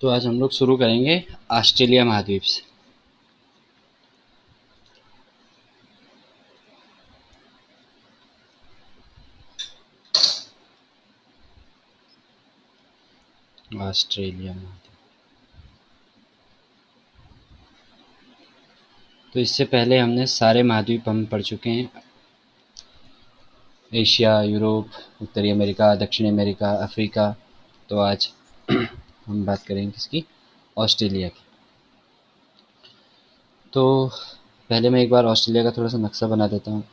तो आज हम लोग शुरू करेंगे ऑस्ट्रेलिया महाद्वीप से। ऑस्ट्रेलिया महाद्वीप, तो इससे पहले हमने सारे महाद्वीप हम पढ़ चुके हैं। एशिया, यूरोप, उत्तरी अमेरिका, दक्षिणी अमेरिका, अफ्रीका। तो आज हम बात करेंगे किसकी? ऑस्ट्रेलिया की। तो पहले मैं एक बार ऑस्ट्रेलिया का थोड़ा सा नक्शा बना देता हूँ।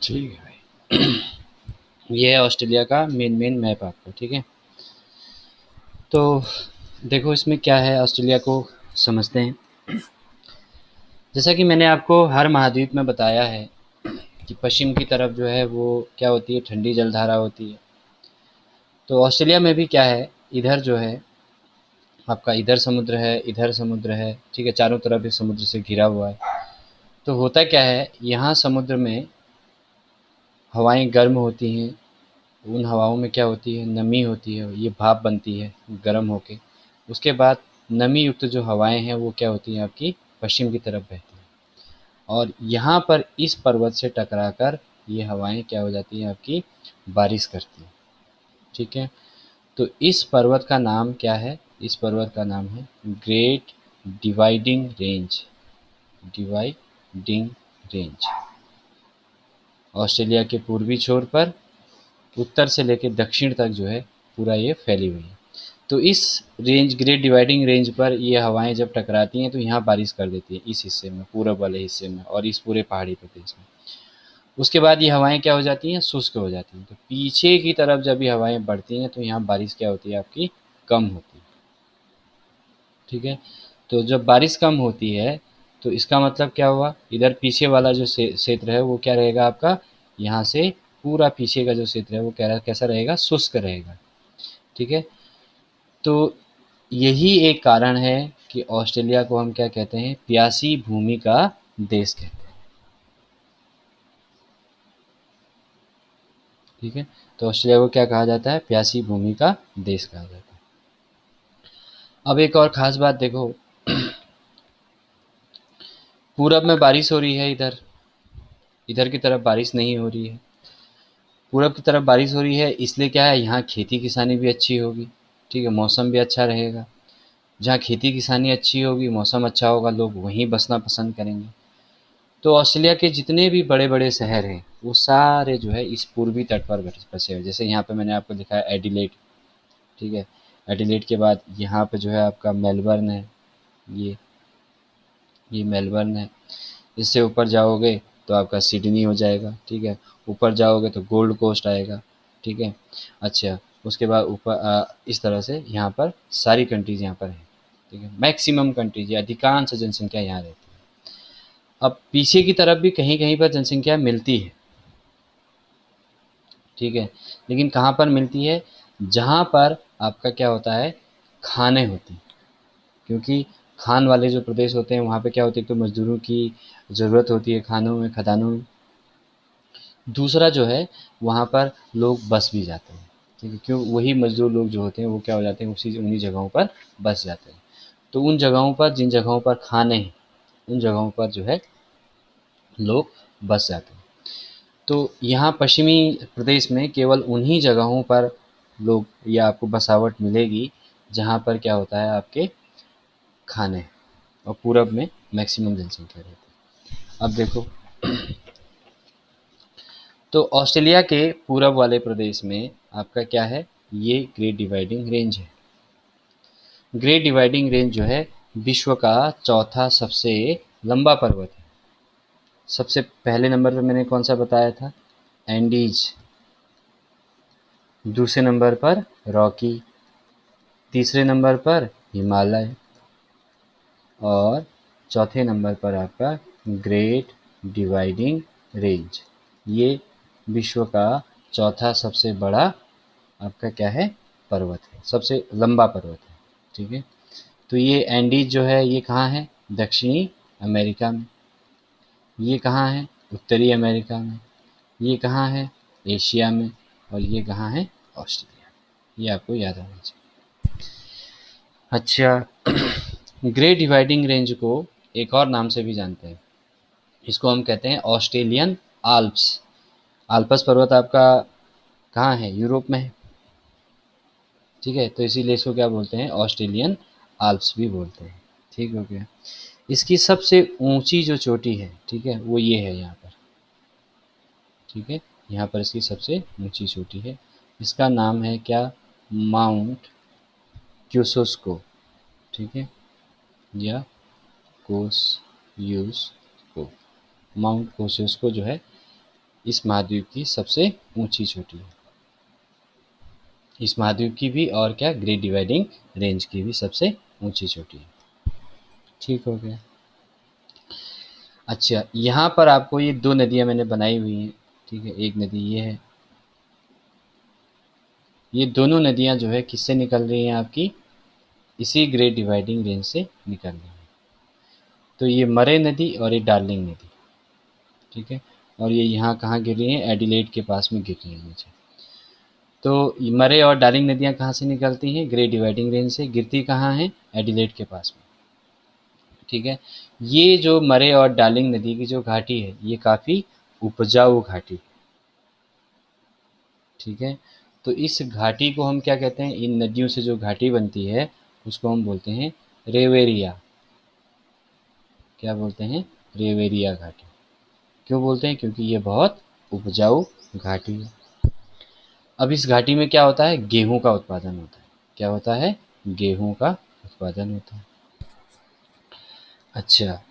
ठीक है भाई। ये है ऑस्ट्रेलिया का मेन मैप आपको, ठीक है। तो देखो इसमें क्या है, ऑस्ट्रेलिया को समझते हैं। जैसा कि मैंने आपको हर महाद्वीप में बताया है कि पश्चिम की तरफ जो है वो क्या होती है, ठंडी जलधारा होती है। तो ऑस्ट्रेलिया में भी क्या है, इधर जो है आपका इधर समुद्र है, इधर समुद्र है, ठीक है, चारों तरफ इस समुद्र से घिरा हुआ है। तो होता क्या है, यहाँ समुद्र में हवाएं गर्म होती हैं। उन हवाओं में क्या होती है, नमी होती है, ये भाप बनती है गर्म होके। उसके बाद नमी युक्त जो हवाएं हैं वो क्या होती हैं, आपकी पश्चिम की तरफ बहती हैं। और यहाँ पर इस पर्वत से टकराकर ये हवाएं क्या हो जाती हैं, आपकी बारिश करती हैं, ठीक है। तो इस पर्वत का नाम क्या है, इस पर्वत का नाम है great dividing range. Dividing range Australia के पूर्वी छोर पर उत्तर से लेकर दक्षिण तक जो है पूरा ये फैली हुई है। तो इस रेंज, ग्रेट डिवाइडिंग रेंज पर ये हवाएं जब टकराती हैं तो यहाँ बारिश कर देती है, इस हिस्से में, पूरब वाले हिस्से में और इस पूरे पहाड़ी प्रदेश में। उसके बाद ये हवाएं क्या हो जाती हैं, शुष्क हो जाती हैं। तो पीछे की तरफ जब ये हवाएं बढ़ती हैं तो यहाँ बारिश क्या होती है आपकी, कम होती है। ठीक है, तो जब बारिश कम होती है तो इसका मतलब क्या हुआ, इधर पीछे वाला जो क्षेत्र है वो क्या रहेगा आपका, यहाँ से पूरा पीछे का जो क्षेत्र है वो कैसा रहेगा, शुष्क रहेगा। ठीक है, तो यही एक कारण है कि ऑस्ट्रेलिया को हम क्या कहते हैं, प्यासी भूमि का देश कहते हैं। ठीक है, तो ऑस्ट्रेलिया को क्या कहा जाता है, प्यासी भूमि का देश कहा जाता है। अब एक और ख़ास बात देखो, पूरब में बारिश हो रही है, इधर इधर की तरफ बारिश नहीं हो रही है। पूरब की तरफ बारिश हो रही है, इसलिए क्या है, यहाँ खेती किसानी भी अच्छी होगी। ठीक है, मौसम भी अच्छा रहेगा। जहाँ खेती किसानी अच्छी होगी, मौसम अच्छा होगा, लोग वहीं बसना पसंद करेंगे। तो ऑस्ट्रेलिया के जितने भी बड़े बड़े शहर हैं वो सारे जो है इस पूर्वी तट पर बसे हुए। जैसे यहाँ पे मैंने आपको दिखाया एडिलेड। ठीक है, एडिलेड के बाद यहाँ पे जो है आपका मेलबर्न है, ये ये मेलबर्न है। इससे ऊपर जाओगे तो आपका सिडनी हो जाएगा। ठीक है, ऊपर जाओगे तो गोल्ड कोस्ट आएगा। ठीक है, अच्छा, उसके बाद ऊपर इस तरह से यहाँ पर सारी कंट्रीज़ यहाँ पर हैं। ठीक है, मैक्सिमम कंट्रीज या अधिकांश जनसंख्या यहाँ रहती है। अब पीछे की तरफ भी कहीं कहीं पर जनसंख्या मिलती है। ठीक है, लेकिन कहाँ पर मिलती है, जहाँ पर आपका क्या होता है, खानें होती हैं। क्योंकि खान वाले जो प्रदेश होते हैं वहाँ पे क्या होती है, एक तो मज़दूरों की ज़रूरत होती है खानों में, खदानों में। दूसरा जो है वहाँ पर लोग बस भी जाते हैं। ठीक है, क्यों, वही मज़दूर लोग जो होते हैं वो क्या हो जाते हैं, उसी उन्हीं जगहों पर बस जाते हैं। तो उन जगहों पर, जिन जगहों पर खाने हैं, उन जगहों पर जो है लोग बस जाते हैं। तो यहाँ पश्चिमी प्रदेश में केवल उन्हीं जगहों पर लोग या आपको बसावट मिलेगी जहाँ पर क्या होता है, आपके खाने। और पूरब में मैक्सिमम जनसंख्या रहती है। अब देखो, तो ऑस्ट्रेलिया के पूरब वाले प्रदेश में आपका क्या है, ये ग्रेट डिवाइडिंग रेंज है। ग्रेट डिवाइडिंग रेंज जो है विश्व का चौथा सबसे लंबा पर्वत है। सबसे पहले नंबर पे मैंने कौन सा बताया था, एंडीज। दूसरे नंबर पर रॉकी। तीसरे नंबर पर हिमालय। और चौथे नंबर पर आपका ग्रेट डिवाइडिंग रेंज। ये विश्व का चौथा सबसे बड़ा आपका क्या है, पर्वत है, सबसे लंबा पर्वत है। ठीक है, तो ये एंडीज जो है ये कहाँ है, दक्षिणी अमेरिका में। ये कहाँ है, उत्तरी अमेरिका में। ये कहाँ है, एशिया में। और ये कहाँ है, ऑस्ट्रेलिया में। ये आपको याद आना चाहिए। अच्छा, ग्रेट डिवाइडिंग रेंज को एक और नाम से भी जानते हैं। इसको हम कहते हैं ऑस्ट्रेलियन आल्प्स। आल्पस पर्वत आपका कहाँ है, यूरोप में है। ठीक है, तो इसीलिए इसको क्या बोलते हैं, ऑस्ट्रेलियन आल्प्स भी बोलते हैं। ठीक हो गया। इसकी सबसे ऊंची जो चोटी है, ठीक है, वो ये है यहाँ पर। ठीक है, यहाँ पर इसकी सबसे ऊंची चोटी है। इसका नाम है क्या, माउंट क्यूसोस्को। ठीक है, या कोसयूस्को। माउंट कोसयूस्को जो है इस महाद्वीप की सबसे ऊंची चोटी है। इस महाद्वीप की भी, और क्या, ग्रेट डिवाइडिंग रेंज की भी सबसे ऊंची चोटी है। ठीक हो गया। अच्छा, यहाँ पर आपको ये दो नदियाँ मैंने बनाई हुई हैं। ठीक है, एक नदी ये है। ये दोनों नदियाँ जो है किससे निकल रही हैं आपकी, इसी ग्रेट डिवाइडिंग रेंज से निकल रही हैं। तो ये मरे नदी और ये डार्लिंग नदी। ठीक है, और ये यहाँ कहाँ गिर रही हैं, एडिलेड के पास में गिर रही हैं नीचे। तो मरे और डार्लिंग नदियाँ कहाँ से निकलती हैं, ग्रेट डिवाइडिंग रेंज से। गिरती कहाँ हैं, एडिलेड के पास में। ठीक है, ये जो मरे और डार्लिंग नदी की जो घाटी है ये काफ़ी उपजाऊ घाटी है। ठीक है, तो इस घाटी को हम क्या कहते हैं, इन नदियों से जो घाटी बनती है उसको हम बोलते हैं रेवेरिया। क्या बोलते हैं, रेवेरिया घाटी। क्यों बोलते हैं, क्योंकि ये बहुत उपजाऊ घाटी है। अब इस घाटी में क्या होता है, गेहूं का उत्पादन होता है। क्या होता है, गेहूं का उत्पादन होता है। अच्छा,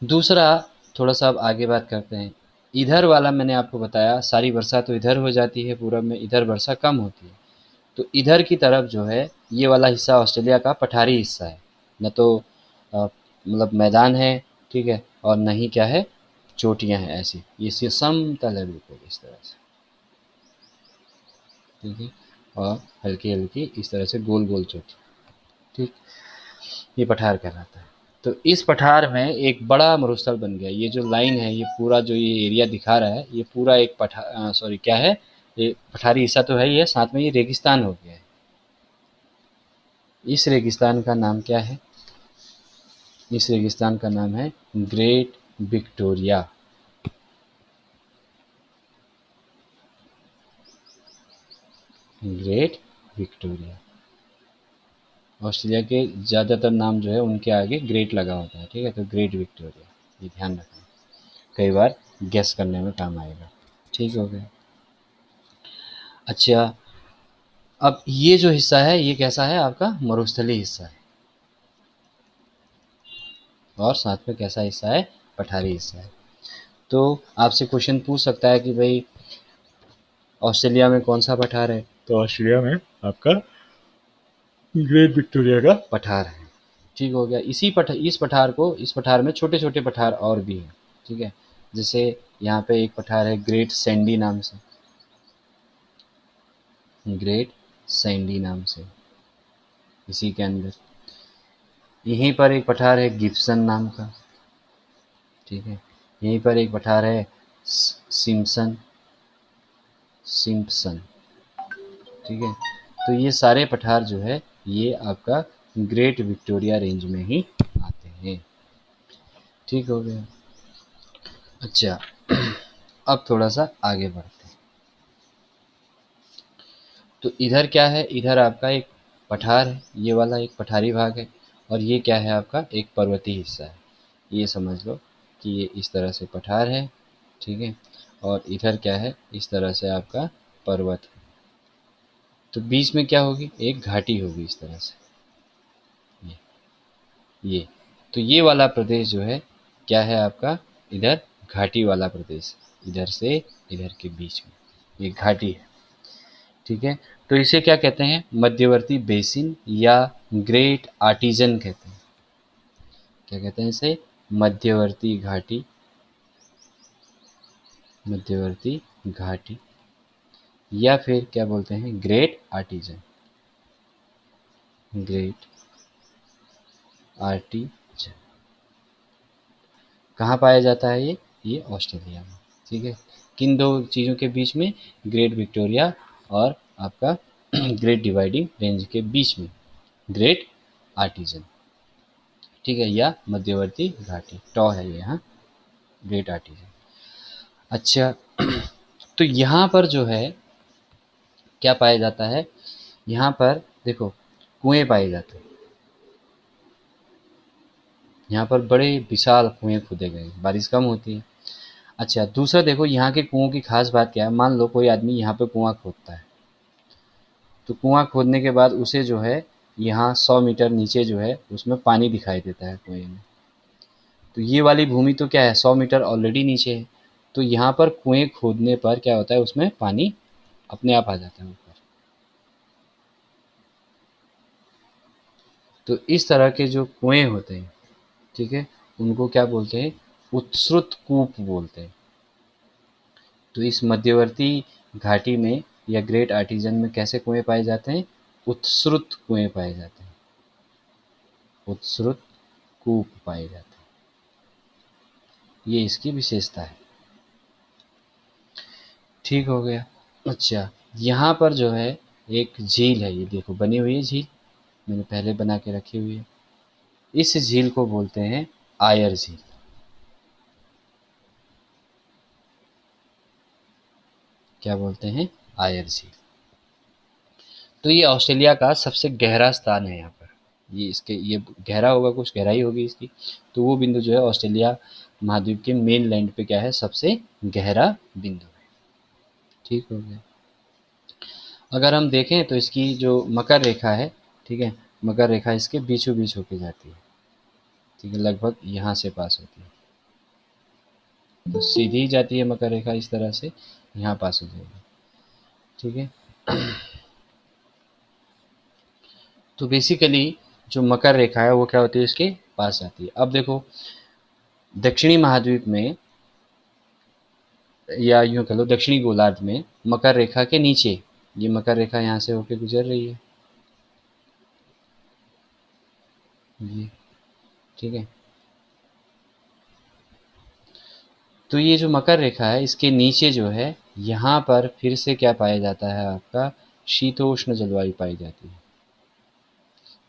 दूसरा थोड़ा सा अब आगे बात करते हैं। इधर वाला मैंने आपको बताया सारी वर्षा तो इधर हो जाती है पूरब में, इधर वर्षा कम होती है। तो इधर की तरफ जो है ये वाला हिस्सा ऑस्ट्रेलिया का पठारी हिस्सा है, न तो मतलब मैदान है, ठीक है, और न ही क्या है चोटियाँ हैं ऐसी, ये समतल है बिल्कुल इस तरह से, ठीक है, और हल्की हल्की इस तरह से गोल गोल चोटी, ठीक, ये पठार कहलाता है। तो इस पठार में एक बड़ा मरुस्थल बन गया। ये जो लाइन है, ये पूरा जो ये एरिया दिखा रहा है, ये पूरा एक सॉरी क्या है, ये पठारी हिस्सा तो है ही है, साथ में ये रेगिस्तान हो गया है। इस रेगिस्तान का नाम क्या है? इस रेगिस्तान का नाम है great Victoria. Great Victoria. Australia के ज़्यादातर नाम जो है उनके आगे ग्रेट लगा होता है, ठीक है, तो ग्रेट विक्टोरिया, ये ध्यान रखना, कई बार गेस करने में काम आएगा। ठीक हो गया। अच्छा, अब ये जो हिस्सा है ये कैसा है आपका? मरुस्थलीय हिस्सा है, और साथ में कैसा हिस्सा है? पठारी हिस्सा है। तो आपसे क्वेश्चन पूछ सकता है कि भाई ऑस्ट्रेलिया में कौन सा पठार है? तो ऑस्ट्रेलिया में आपका ग्रेट विक्टोरिया का पठार है। ठीक हो गया। इस पठार में छोटे छोटे पठार और भी हैं, ठीक है, जैसे यहाँ पे एक पठार है ग्रेट सैंडी नाम से, ग्रेट सैंडी नाम से, इसी के अंदर यहीं पर एक पठार है गिब्सन नाम का, ठीक है, यहीं पर एक पठार है सिम्पसन, सिम्पसन, ठीक है। तो ये सारे पठार जो है ये आपका ग्रेट विक्टोरिया रेंज में ही आते हैं। ठीक हो गया। अच्छा, अब थोड़ा सा आगे बढ़ते हैं। तो इधर क्या है? इधर आपका एक पठार है, ये वाला एक पठारी भाग है, और ये क्या है आपका? एक पर्वतीय हिस्सा है। ये समझ लो कि ये इस तरह से पठार है, ठीक है, और इधर क्या है? इस तरह से आपका पर्वत है। तो बीच में क्या होगी? एक घाटी होगी इस तरह से, ये ये तो ये वाला प्रदेश जो है क्या है आपका? इधर घाटी वाला प्रदेश, इधर से इधर के बीच में ये घाटी है, ठीक है। तो इसे क्या कहते हैं? मध्यवर्ती बेसिन या ग्रेट आर्टिजन कहते हैं। क्या कहते हैं इसे? मध्यवर्ती घाटी, मध्यवर्ती घाटी, या फिर क्या बोलते हैं? Great artisan, great artisan. कहाँ पाया जाता है ये ऑस्ट्रेलिया में, ठीक है। किन दो चीज़ों के बीच में? ग्रेट विक्टोरिया और आपका ग्रेट डिवाइडिंग रेंज के बीच में ग्रेट आर्टिजन, ठीक है, या मध्यवर्ती घाटी, टॉ है ये, यहाँ ग्रेट आर्टिजन। अच्छा, तो यहाँ पर जो है क्या पाया जाता है? यहाँ पर देखो कुएं पाए जाते हैं, यहाँ पर बड़े विशाल कुएं खोदे गए, बारिश कम होती है। अच्छा, दूसरा देखो यहाँ के कुओं की खास बात क्या है? मान लो कोई आदमी यहाँ पे कुआं खोदता है, तो कुआं खोदने के बाद उसे जो है यहाँ 100 मीटर नीचे जो है उसमें पानी दिखाई देता है कुएं में। तो ये वाली भूमि तो क्या है? 100 मीटर ऑलरेडी नीचे है, तो यहाँ पर कुएं खोदने पर क्या होता है? उसमें पानी अपने आप आ जाता है ऊपर। तो इस तरह के जो कुएं होते हैं, ठीक है, उनको क्या बोलते हैं? उत्स्रुत कूप बोलते हैं। तो इस मध्यवर्ती घाटी में या ग्रेट आर्टिजन में कैसे कुएं पाए जाते हैं? उत्स्रुत कुएं पाए जाते हैं, उत्स्रुत कूप पाए जाते हैं, ये इसकी विशेषता है। ठीक हो गया। अच्छा, यहाँ पर जो है एक झील है, ये देखो बनी हुई है झील, मैंने पहले बना के रखी हुई है। इस झील को बोलते हैं आयर झील। क्या बोलते हैं? आयर झील। तो ये ऑस्ट्रेलिया का सबसे गहरा स्थान है यहाँ पर, ये गहरा होगा, कुछ गहराई होगी इसकी, तो वो बिंदु जो है ऑस्ट्रेलिया महाद्वीप के मेन लैंड पे क्या है? सबसे गहरा बिंदु है। ठीक हो गया। अगर हम देखें तो इसकी जो मकर रेखा है, ठीक है, मकर रेखा इसके बीचों बीच होके जाती है, ठीक है, लगभग यहाँ से पास होती है। तो सीधी जाती है मकर रेखा इस तरह से, यहाँ पास हो जाएगी। ठीक है, तो बेसिकली जो मकर रेखा है वो क्या होती है, इसके पास आती है। अब देखो दक्षिणी महाद्वीप में, या यूँ कह लो दक्षिणी गोलार्ध में मकर रेखा के नीचे ये मकर रेखा यहाँ से होके गुजर रही है ये। ठीक है, तो ये जो मकर रेखा है इसके नीचे जो है, यहाँ पर फिर से क्या पाया जाता है, आपका शीतोष्ण जलवायु पाई जाती है।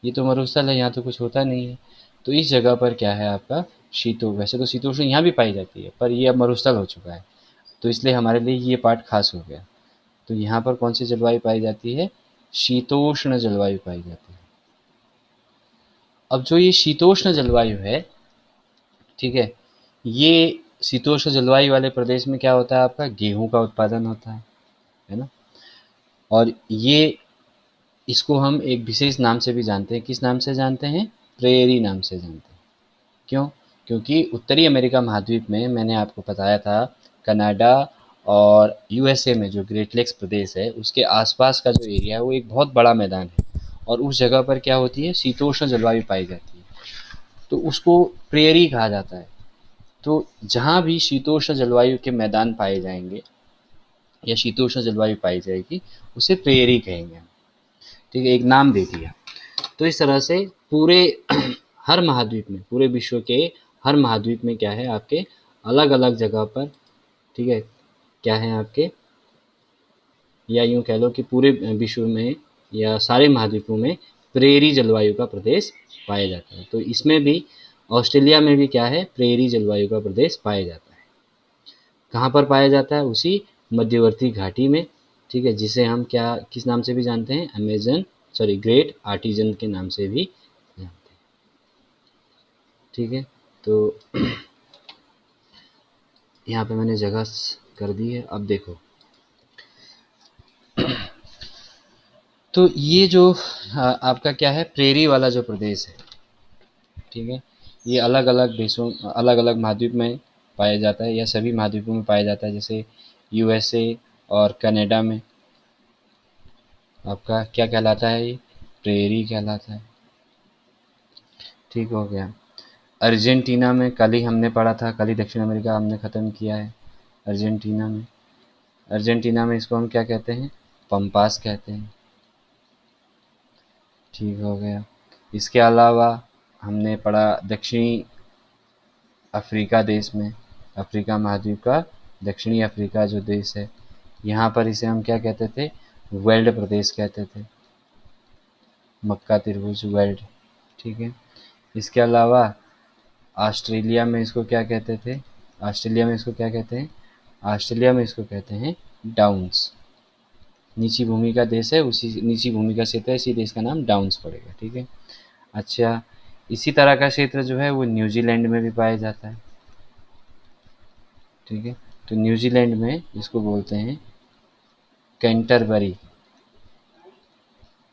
ये तो मरुस्थल है, यहाँ तो कुछ होता नहीं है, तो इस जगह पर क्या है आपका वैसे तो शीतोष्ण यहाँ भी पाई जाती है, पर ये अब मरुस्थल हो चुका है, तो इसलिए हमारे लिए ये पार्ट खास हो गया। तो यहाँ पर कौन सी जलवायु पाई जाती है, शीतोष्ण जलवायु पाई जाती है। अब जो ये शीतोष्ण जलवायु है, ठीक है, ये शीतोष्ण जलवायु वाले प्रदेश में क्या होता है, आपका गेहूं का उत्पादन होता है ना। और ये इसको हम एक विशेष नाम से भी जानते हैं, किस नाम से जानते हैं, प्रेयरी नाम से जानते हैं। क्यों, क्योंकि उत्तरी अमेरिका महाद्वीप में मैंने आपको बताया था, कनाडा और यूएसए में जो ग्रेट लेक्स प्रदेश है उसके आसपास का जो एरिया है वो एक बहुत बड़ा मैदान है, और उस जगह पर क्या होती है, शीतोष्ण जलवायु पाई जाती है, तो उसको प्रेयरी कहा जाता है। तो जहाँ भी शीतोष्ण जलवायु के मैदान पाए जाएंगे या शीतोष्ण जलवायु पाई जाएगी उसे प्रेयरी कहेंगे हम। ठीक है, एक नाम दे दिया। तो इस तरह से पूरे हर महाद्वीप में, पूरे विश्व के हर महाद्वीप में क्या है आपके अलग अलग जगह पर, ठीक है, क्या है आपके, या यूँ कह लो कि पूरे विश्व में या सारे महाद्वीपों में प्रेरी जलवायु का प्रदेश पाया जाता है। तो इसमें भी ऑस्ट्रेलिया में भी क्या है, प्रेरी जलवायु का प्रदेश पाया जाता है। कहाँ पर पाया जाता है, उसी मध्यवर्ती घाटी में। ठीक है, जिसे हम क्या किस नाम से भी जानते हैं, अमेजन ग्रेट आर्टिजन के नाम से भी जानते हैं। ठीक है, तो यहाँ पे मैंने जगह कर दी है। अब देखो तो ये जो आपका क्या है, प्रेरी वाला जो प्रदेश है, ठीक है, ये अलग अलग देशों, अलग अलग महाद्वीप में पाया जाता है, या सभी महाद्वीपों में पाया जाता है। जैसे यूएसए और कनाडा में आपका क्या कहलाता है, ये प्रेरी कहलाता है। ठीक हो गया। अर्जेंटीना में कल ही हमने पढ़ा था, कल ही दक्षिण अमेरिका हमने ख़त्म किया है। अर्जेंटीना में इसको हम क्या कहते हैं, पम्पास कहते हैं। ठीक हो गया। इसके अलावा हमने पढ़ा दक्षिणी अफ्रीका देश में, अफ्रीका महाद्वीप का दक्षिणी अफ्रीका जो देश है, यहाँ पर इसे हम क्या कहते थे, वेल्ड प्रदेश कहते थे, मक्का त्रिभुज वेल्ड। ठीक है, इसके अलावा ऑस्ट्रेलिया में इसको क्या कहते थे, ऑस्ट्रेलिया में इसको क्या कहते हैं, ऑस्ट्रेलिया में इसको कहते हैं डाउन्स। नीची भूमि का देश है, उसी नीची भूमि का क्षेत्र है, इसी देश का नाम डाउन्स पड़ेगा। ठीक है, अच्छा, इसी तरह का क्षेत्र जो है वो न्यूजीलैंड में भी पाया जाता है। ठीक है, तो न्यूजीलैंड में इसको बोलते हैं कैंटरबरी,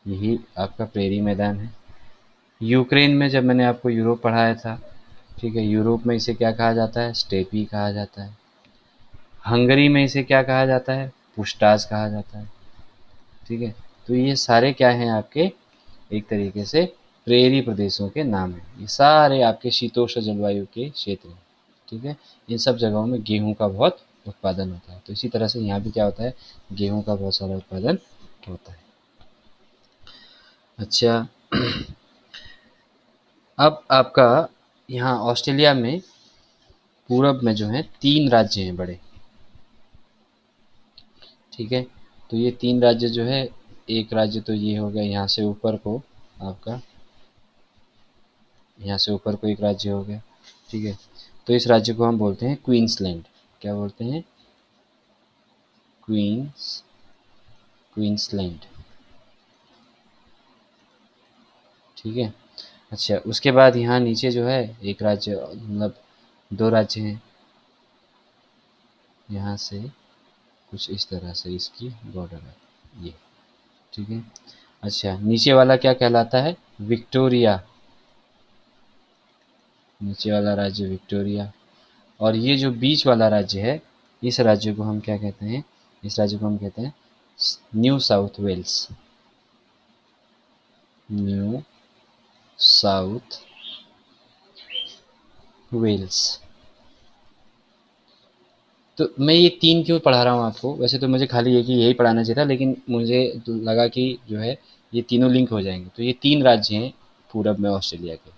यही आपका प्रेरी मैदान है। यूक्रेन में जब मैंने आपको यूरोप पढ़ाया था, ठीक है, यूरोप में इसे क्या कहा जाता है, स्टेपी कहा जाता है। हंगरी में इसे क्या कहा जाता है, पुस्टाज कहा जाता है। ठीक है, तो ये सारे क्या हैं आपके एक तरीके से प्रेरी प्रदेशों के नाम हैं। ये सारे आपके शीतोष्ण जलवायु के क्षेत्र हैं। ठीक है, इन सब जगहों में गेहूं का बहुत उत्पादन होता है। तो इसी तरह से यहाँ भी क्या होता है, गेहूं का बहुत सारा उत्पादन होता है। अच्छा, अब आपका यहाँ ऑस्ट्रेलिया में पूरब में जो है 3 राज्य हैं बड़े। ठीक है, तो ये 3 राज्य जो है, एक राज्य तो ये हो गया यहाँ से ऊपर को आपका, यहाँ से ऊपर को एक राज्य हो गया। ठीक है, तो इस राज्य को हम बोलते हैं क्वींसलैंड। क्या बोलते हैं, क्वींसलैंड। ठीक है, अच्छा, उसके बाद यहाँ नीचे जो है एक राज्य, मतलब 2 राज्य हैं, यहाँ से कुछ इस तरह से इसकी बॉर्डर है ये। ठीक है, अच्छा, नीचे वाला क्या कहलाता है, विक्टोरिया, नीचे वाला राज्य विक्टोरिया। और ये जो बीच वाला राज्य है, इस राज्य को हम क्या कहते हैं? इस राज्य को हम कहते हैं New South Wales. New South Wales. तो मैं ये 3 क्यों पढ़ा रहा हूँ आपको? वैसे तो मुझे खाली एक ही यही पढ़ाना चाहिए था, लेकिन मुझे लगा कि जो है ये तीनों लिंक हो जाएँगे। तो ये 3 राज्य हैं पूरब में ऑस्ट्रेलिया के।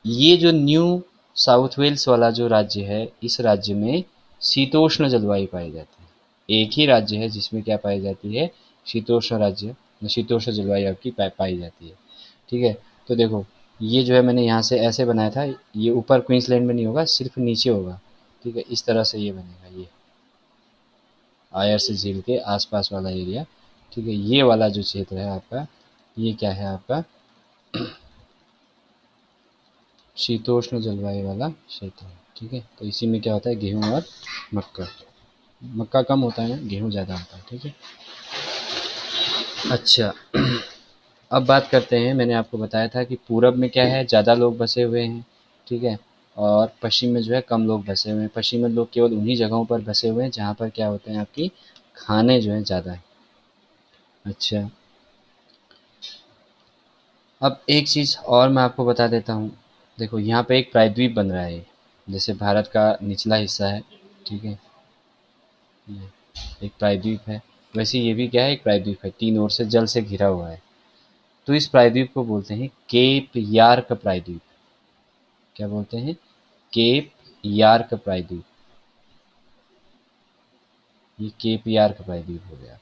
ये जो न्यू साउथ वेल्स वाला जो राज्य है, इस राज्य में शीतोष्ण जलवायु पाई जाती है। एक ही राज्य है जिसमें क्या पाई जाती है? शीतोष्ण राज्य, शीतोष्ण जलवायु आपकी पाई जाती है। ठीक है? तो देखो, ये जो है मैंने यहाँ से ऐसे बनाया था, ये ऊपर क्वींसलैंड में नहीं होगा, सिर्फ नीचे होगा। ठीक है? इस तरह से ये बनेगा, ये आयरस झील के आसपास वाला एरिया। ठीक है? ये वाला जो क्षेत्र है आपका, ये क्या है आपका? शीतोष्ण जलवायु वाला क्षेत्र है। ठीक है? तो इसी में क्या होता है? गेहूँ और मक्का। मक्का कम होता है, गेहूँ ज़्यादा होता है। ठीक है? अच्छा, अब बात करते हैं, मैंने आपको बताया था कि पूरब में क्या है? ज़्यादा लोग बसे हुए हैं। ठीक है? और पश्चिम में जो है कम लोग बसे हुए हैं। पश्चिम में लोग केवल उन्हीं जगहों पर बसे हुए हैं जहाँ पर क्या होते हैं? आपकी खाने जो हैं ज़्यादा हैं। अच्छा, अब एक चीज़ और मैं आपको बता देता हूँ। देखो, यहाँ पे एक प्रायद्वीप बन रहा है ये। जैसे भारत का निचला हिस्सा है। ठीक है? ये एक प्रायद्वीप है। वैसे ये भी क्या है? एक प्रायद्वीप है, 3 ओर से जल से घिरा हुआ है। तो इस प्रायद्वीप को बोलते हैं केप यार्क प्रायद्वीप। क्या बोलते हैं? केप यार्क प्रायद्वीप। ये केप यार्क प्रायद्वीप हो गया।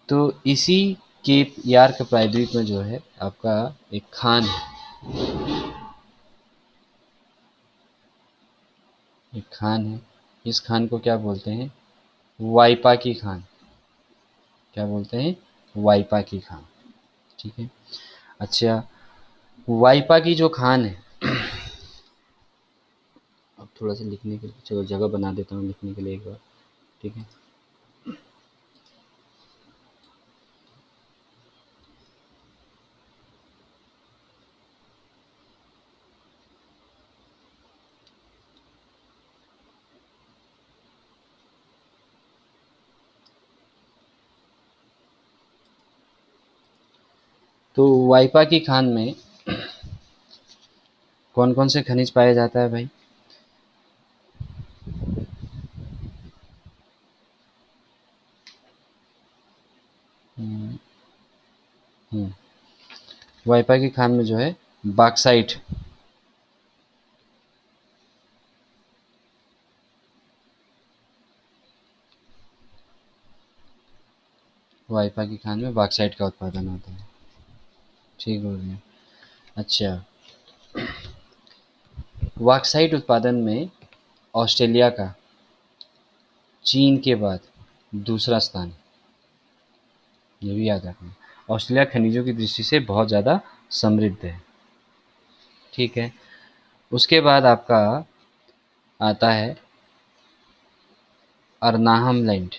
तो इसी केप यार्क प्रायद्वीप में जो है आपका एक खान है। एक खान है। इस खान को क्या बोलते हैं? वाइपा की खान। क्या बोलते हैं? वाइपा की खान। ठीक है? अच्छा, वाइपा की जो खान है, अब थोड़ा सा लिखने के लिए चलो जगह बना देता हूँ लिखने के लिए एक बार। ठीक है? तो वाइपा की खान में कौन कौन से खनिज पाया जाता है भाई? हम्म, हम्म, वाइपा की खान में जो है बॉक्साइट। वाइपा की खान में बॉक्साइट का उत्पादन होता है। ठीक हो गया। अच्छा, बॉक्साइट उत्पादन में ऑस्ट्रेलिया का चीन के बाद दूसरा स्थान है। ये भी याद रखना। ऑस्ट्रेलिया खनिजों की दृष्टि से बहुत ज़्यादा समृद्ध है। ठीक है? उसके बाद आपका आता है अर्नाहम लैंड।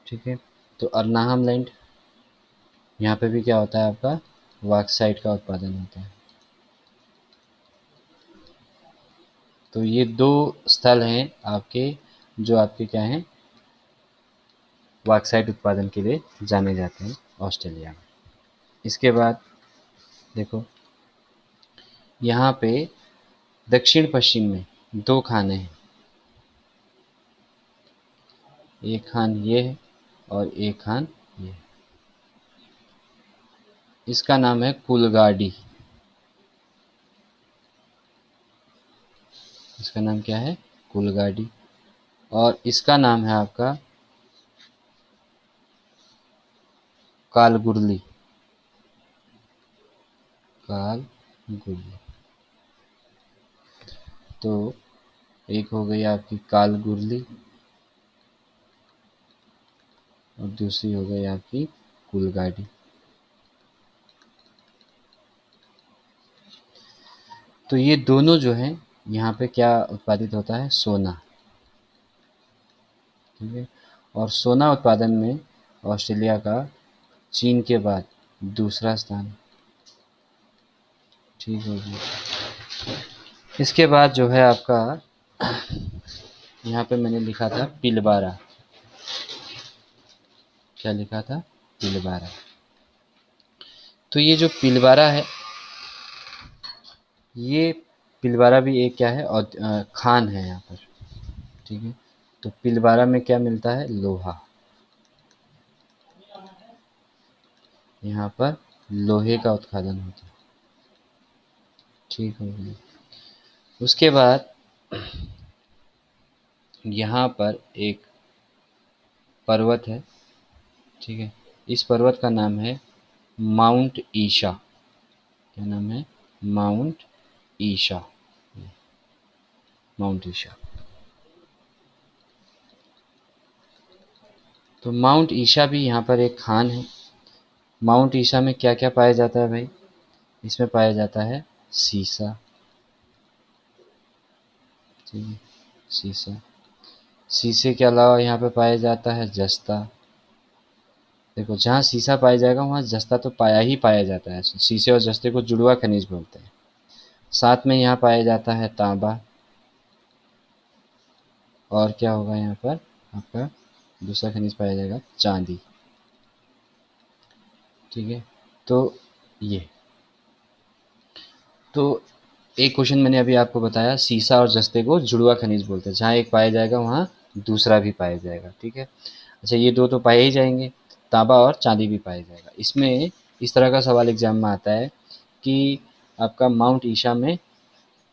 ठीक है? तो अर्नाहम लैंड, यहाँ पे भी क्या होता है आपका? बॉक्साइट का उत्पादन होता है। तो ये 2 स्थल हैं आपके, जो आपके क्या हैं? बॉक्साइट उत्पादन के लिए जाने जाते हैं ऑस्ट्रेलिया में। इसके बाद देखो, यहाँ पे दक्षिण पश्चिम में 2 खाने हैं। एक खान ये है और एक खान ये है। इसका नाम है कुलगाड़ी। इसका नाम क्या है? कुलगाड़ी। और इसका नाम है आपका कालगुरली। कालगुरली। तो एक हो गई आपकी कालगुरली और दूसरी हो गई आपकी कुलगाड़ी। तो ये दोनों जो हैं, यहाँ पे क्या उत्पादित होता है? सोना। ठीक है? और सोना उत्पादन में ऑस्ट्रेलिया का चीन के बाद दूसरा स्थान। ठीक हो गया। इसके बाद जो है आपका यहाँ पे मैंने लिखा था पिलबारा। क्या लिखा था? पिलबारा। तो ये जो पिलबारा है, ये पिलबारा भी एक क्या है और खान है यहाँ पर। ठीक है, तो पिलबारा में क्या मिलता है? लोहा। यहाँ पर लोहे का उत्पादन होता है। ठीक हो गया। उसके बाद यहाँ पर एक पर्वत है। ठीक है, इस पर्वत का नाम है माउंट ईशा। क्या नाम है? माउंट ईशा। माउंट ईशा। तो माउंट ईशा भी यहाँ पर एक खान है। माउंट ईशा में क्या क्या पाया जाता है भाई? इसमें पाया जाता है सीसा। ठीक है, सीसा। शीशे के अलावा यहाँ पे पाया जाता है जस्ता। देखो, जहाँ शीशा पाया जाएगा वहाँ जस्ता तो पाया ही पाया जाता है। शीशे और जस्ते को जुड़वा खनिज बोलते हैं। साथ में यहाँ पाया जाता है तांबा। और क्या होगा यहाँ पर आपका? दूसरा खनिज पाया जाएगा चांदी। ठीक है, तो ये तो एक क्वेश्चन मैंने अभी आपको बताया, सीसा और जस्ते को जुड़वा खनिज बोलते हैं। जहाँ एक पाया जाएगा वहाँ दूसरा भी पाया जाएगा। ठीक है, अच्छा, ये दो तो पाए ही जाएंगे, तांबा और चांदी भी पाया जाएगा। इसमें इस तरह का सवाल एग्जाम में आता है कि आपका माउंट ईशा में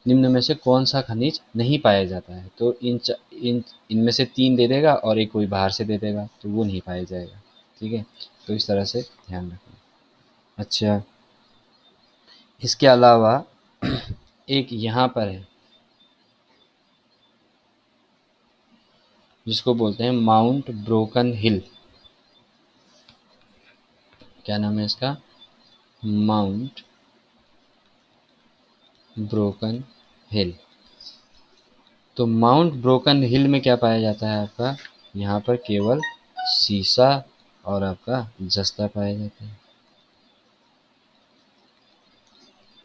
निम्न में से कौन सा खनिज नहीं पाया जाता है? तो इनमें से 3 दे देगा और एक कोई बाहर से दे देगा, तो वो नहीं पाया जाएगा। ठीक है, तो इस तरह से ध्यान रखना। अच्छा, इसके अलावा एक यहाँ पर है जिसको बोलते हैं माउंट ब्रोकन हिल। क्या नाम है इसका? माउंट ब्रोकन हिल। तो माउंट ब्रोकन हिल में क्या पाया जाता है आपका? यहाँ पर केवल सीसा और आपका जस्ता पाया जाता है।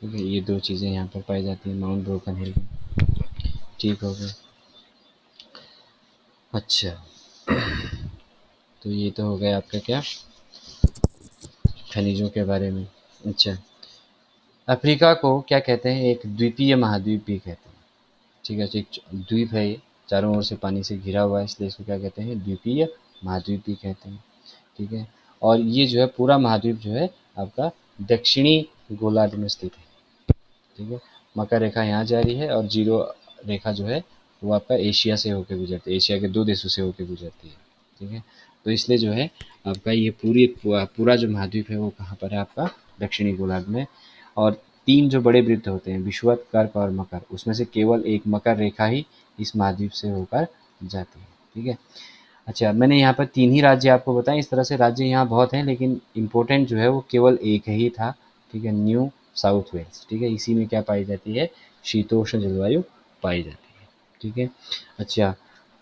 ठीक है, ये दो चीज़ें यहाँ पर पाई जाती हैं माउंट ब्रोकन हिल में। ठीक हो गया। अच्छा, तो ये तो हो गया आपका क्या, खनिजों के बारे में। अच्छा, अफ्रीका को क्या कहते हैं? एक द्वीपीय महाद्वीप भी कहते हैं। ठीक है, तो एक द्वीप है ये, चारों ओर से पानी से घिरा हुआ है, इसलिए इसको क्या कहते हैं? द्वीपीय महाद्वीप भी कहते हैं। ठीक है, और ये जो है पूरा महाद्वीप जो है आपका दक्षिणी गोलार्ध में स्थित है। ठीक है, मकर रेखा यहाँ जा रही है और जीरो रेखा जो है वो आपका एशिया से होकर गुजरती है, एशिया के 2 देशों से होकर गुजरती है। ठीक है, तो इसलिए जो है आपका ये पूरा जो महाद्वीप है वो कहाँ पर है आपका? दक्षिणी गोलार्ध में। और 3 जो बड़े वृत्त होते हैं, विषुवत, कर्क और मकर, उसमें से केवल एक मकर रेखा ही इस महाद्वीप से होकर जाती है। ठीक है, अच्छा, मैंने यहाँ पर 3 ही राज्य आपको बताए। इस तरह से राज्य यहाँ बहुत हैं, लेकिन इम्पोर्टेंट जो है वो केवल एक ही था। ठीक है, न्यू साउथ वेल्स। ठीक है, इसी में क्या पाई जाती है? शीतोष्ण जलवायु पाई जाती है। ठीक है, अच्छा,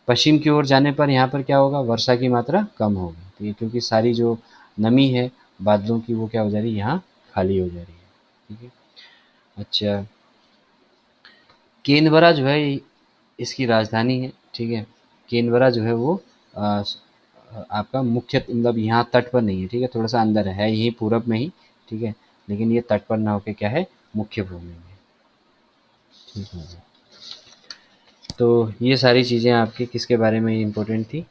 पश्चिम की ओर जाने पर यहाँ पर क्या होगा? वर्षा की मात्रा कम होगी। ठीक है, क्योंकि सारी जो नमी है बादलों की वो क्या हो जा रही है? यहाँ खाली हो जा रही है। ठीक है, अच्छा, केनबरा जो है इसकी राजधानी है। ठीक है, केनबरा जो है वो आपका मुख्य मतलब यहाँ तट पर नहीं है। ठीक है, थोड़ा सा अंदर है, यही पूरब में ही। ठीक है, लेकिन ये तट पर ना होके क्या है? मुख्य भूमि में। ठीक है, तो ये सारी चीज़ें आपकी किसके बारे में इम्पोर्टेंट थी?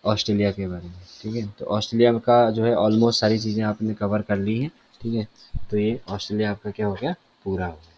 ऑस्ट्रेलिया के बारे में। ठीक है, तो ऑस्ट्रेलिया का जो है ऑलमोस्ट सारी चीज़ें आपने कवर कर ली हैं। ठीक है, तो ये ऑस्ट्रेलिया आपका क्या हो गया? पूरा हो गया।